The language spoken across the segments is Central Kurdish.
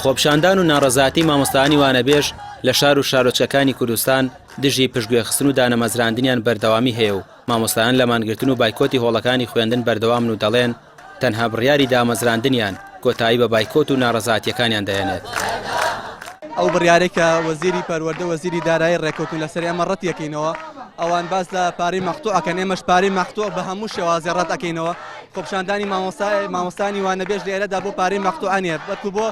خۆپشاندان و ناڕەزاتی مامۆستایانی وانەبێژ لە شار و شارۆچەکانی کوردستان دژی پشتگوێخستن و دانەمەزراندنیان بەردەوامی هەیە و مامۆستایان لە مانگرتن و بایکۆتی هۆڵەکانی خوێندن بەردەوامن و دەڵێن تەنها بڕیاری دامەزراندنیان کۆتایی بە بایکۆت و ناڕەزاتیەکانیان دەێنێت. ئەو بڕیارێکە وەزیری پەروەردە وەزیری دارایی ڕێکەوتن لەسەر ئێمە ڕەت یەکەینەوە ئەوان باس لە پارەی مەقتوعەکەن ئێمەش پارەی مەقتوع بە هەموو شێوازێ ڕەت ئەکەینەوە. خۆپشاندانی مامۆستانی وانەبێژ لە ئێرەدا بۆ پارەی مەقتوعە نیە بەڵکو بۆ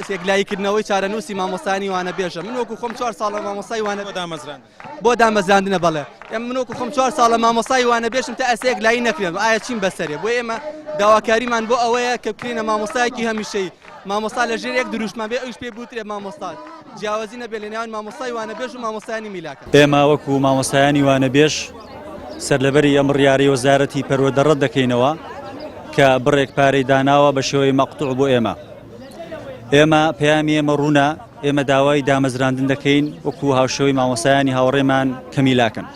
سێکلاییکردنەوەی چارەنووسی مامۆستانی وانەبێژە. من وەکو خۆم 4 ساڵە مامۆستای بۆ دامەزراندنە بەڵێ من وەکو خۆم 4 ساڵە مامۆستای وانەبێژم تا ئەسەیەک لای نەکرێن ئایا چین بەسەرێ بۆ ئێمە داواکاریمان بۆ ئەوەیە کە بکرێنە مامۆستایەکی هەمیشەیی مامۆستا لە ژێر یەک دروشمان بێ ئەوش پێ بوترێ مامۆستا جیاوازی نەبێ لە نێوان مامۆستای وانەبێژ و مامۆستایانی میلاکە. ئێمە وەکو مامۆستایانی وانەبێژ سەرلەبەری ئەم بڕیارەی وەزارەتی پەروەردە ڕەت دەکەینەوە کە بڕێک پارەی داناوە بە شێوەی مەقتوع بۆ ئێمە پەیامی ئێمە ڕوونە ئێمە داوای دامەزراندن دەکەین وەکو هاوشێوەی مامۆستایانی هاوڕێمان کە میلاکن.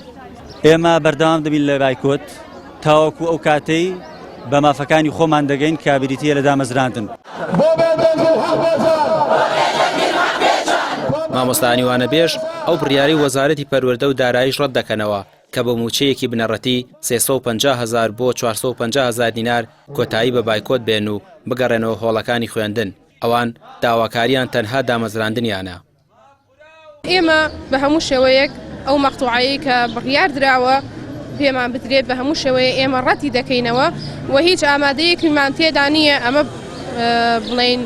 ئێمە بەردەوام دەبین لە بایکۆت تاوەکو ئەو کاتەی بە مافەکانی خۆمان دەگەین کابریتیە لە دامەزراندن. مامۆستایانی وانەبێژ ئەو بڕیاری وەزارەتی پەروەردە و داراییش ڕەت دەکەنەوە کە بە موچەیەکی بنەڕەتی 350,000 بۆ 450,000 دینار کۆتایی بە بایکۆت بێن و بگەڕێنەوە هۆڵەکانی خوێندن. ئەوان داواکاریان تەنها دامەزراندنیانە. ئێمە بە هەموو شێوەیەک ئەو مەقتوعایی کە بڕیار دراوە پێمان بدرێت بە هەموو شێوەیە ئێمە ڕەتی دەکەینەوە و هیچ ئامادەیەکیمان تێدا نییە ئەمە بڵێن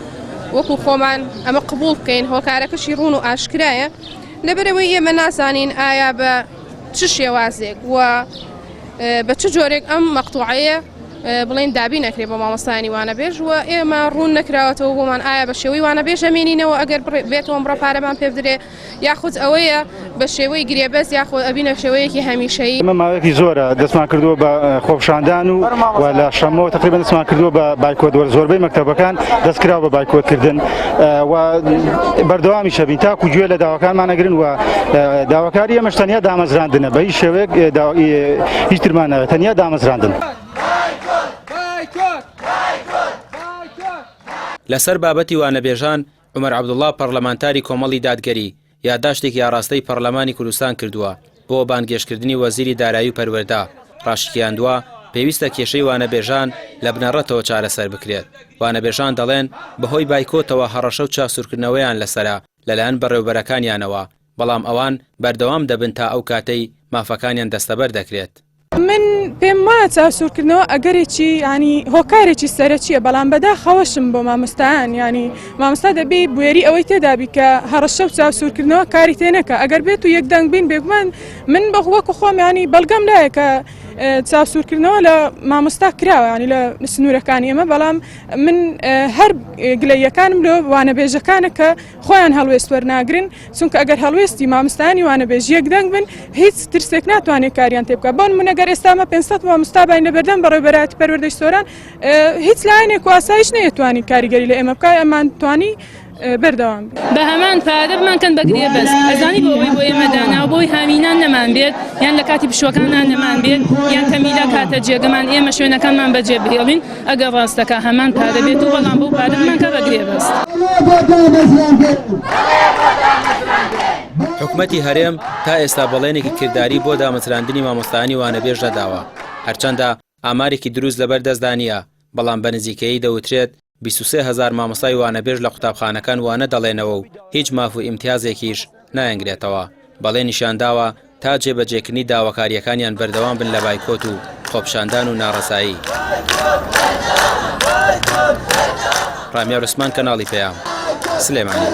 وەکو خۆمان ئەمە قبول بکەین هۆکارەکەشی ڕوون و ئاشکرایە لەبەرەوەی ئێمە نازانین ئایا بە چ شێوازێک و بە چ جۆرێک ئەم مەقتوعەیە بڵێن دابی نەکرێت بە مامۆستایانی وانەبێژ و ئێمە ڕوون نەکراوەتەوە بۆمان ئایا بە شێوەی وانەبێژ ئەمێنینەوە ئەگەر بێتەوە ئەمڕۆ پارەمان پێ بدرێ یاخود ئەوەیە بە شێوەی گرێبەست یاخود ئەبینە شێوەیەکی هەمیشەیی. ئەمە ماوەیەکی زۆرە دەستمان کردووە بە خۆپشاندان و لە شەمەوە تقریبا دەستمان کردووە بە بایکۆت زۆربەی مەکتەبەکان دەستکراوە بە بایکۆتکردن و بەردەوامی شەبین تاکو گوێ لە داواکانمان نەگرن و داواکاری ئەمەش تەنیا دامەزراندنە بە هیچ شێوەیەک هیچ ترمان ناوێت تەنیا دامەزراندن. لەسەر بابەتی وانەبێژان عومەر عەبدوڵڵا پەرلەمانتاری کۆمەڵی دادگەری یادداشتێکی ئاراستەی پەرلەمانی کوردستان کردووە بۆ بانگێشکردنی وەزیری دارایی و پەروەردە ڕاشکیاندووە پێویستە کێشەی وانەبێژان لە بنەڕەتەوە چارەسەر بکرێت. وانەبێژان دەڵێن بەهۆی بایکۆتەوە هەڕەشە و چاسوورکردنەوەیان لەسەرە لەلایەن بەڕێوەبەرەکانیانەوە بەڵام ئەوان بەردەوام دەبن تا ئەو کاتەی مافەکانیان دەستەبەر دەکرێت. من پێم وایە چاوسوورکردنەوە ئەگەرێکی ینی هۆکارێکی سەرەکیە بەڵام بەداخەوەشم بۆ مامۆستایان ینی مامۆستا دەبێ بوێری ئەوەی تێدابی کە هەڕەشە و چاوسوورکردنەوە کاری تێنەکە ئەگەر بێت و یەکدەنگ بین بێگومان من بە وەکو خۆم ینی بەڵگەم لایە کە چاوسوورکردنەوە لە مامۆستا کراوە ینی لە سنوورەکانی ئێمە بەڵام من هەر گلەیەکانم لە وانەبێژەکانە کە خۆیان هەڵوێست وەرناگرن چونکە ئەگەر هەڵوێستی مامۆستایانی وانەبێژ یەکدەنگ بن هیچ ترسێک ناتوانێت کاریان تێ بکە. بۆ نمونە ئەگەر ئێستامە 500 مامۆستا باین لەبەردەم بەڕێوەبەراتی پەروەردەی سۆران هیچ لایەنێک و ئاسایش نەیەتوانی کاریگەری لە ئێمە بکای ئەمان توانی بەردەوام بە هەمان پارە بمانکەن بەگرێ بەس ئەزانی بۆەوەی بۆ ئێمەدانا بۆی هامینان نەمان بێت یان لە کاتی پشوەکانان نەمان بێت یان کەمیلا کاتە جێگەمان ئێمە شوێنەکانمان بەجێ بهێڵین ئەگەر ڕاستەکە هەمان پارە بێت و بەڵام بۆ پارە بمانکە بەگرێ بەست. حکومەتی هەرێم تا ئێستا بەڵێنێکی کردداری بۆ دامەزراندنی مامۆستایانی وانەبێژ نەداوە هەرچەندە ئامارێکی دروست لەبەر دەستدانیە بەڵام بە نزیکەیی دەوترێت 23,000 مامۆستای وانەبێژ لە قوتابخانەکان وانە دەڵێنەوە و هیچ ماف و ئیمتیازێکیش نایەنگرێتەوە. بەڵێ نیشانداوە تا جێبەجێکردنی داواکاریەکانیان بەردەوام بن لە بایکۆت و خۆپشاندان و ناڕەزایی. ڕامیار عوسمان کەناڵی پەیام سلێمانی.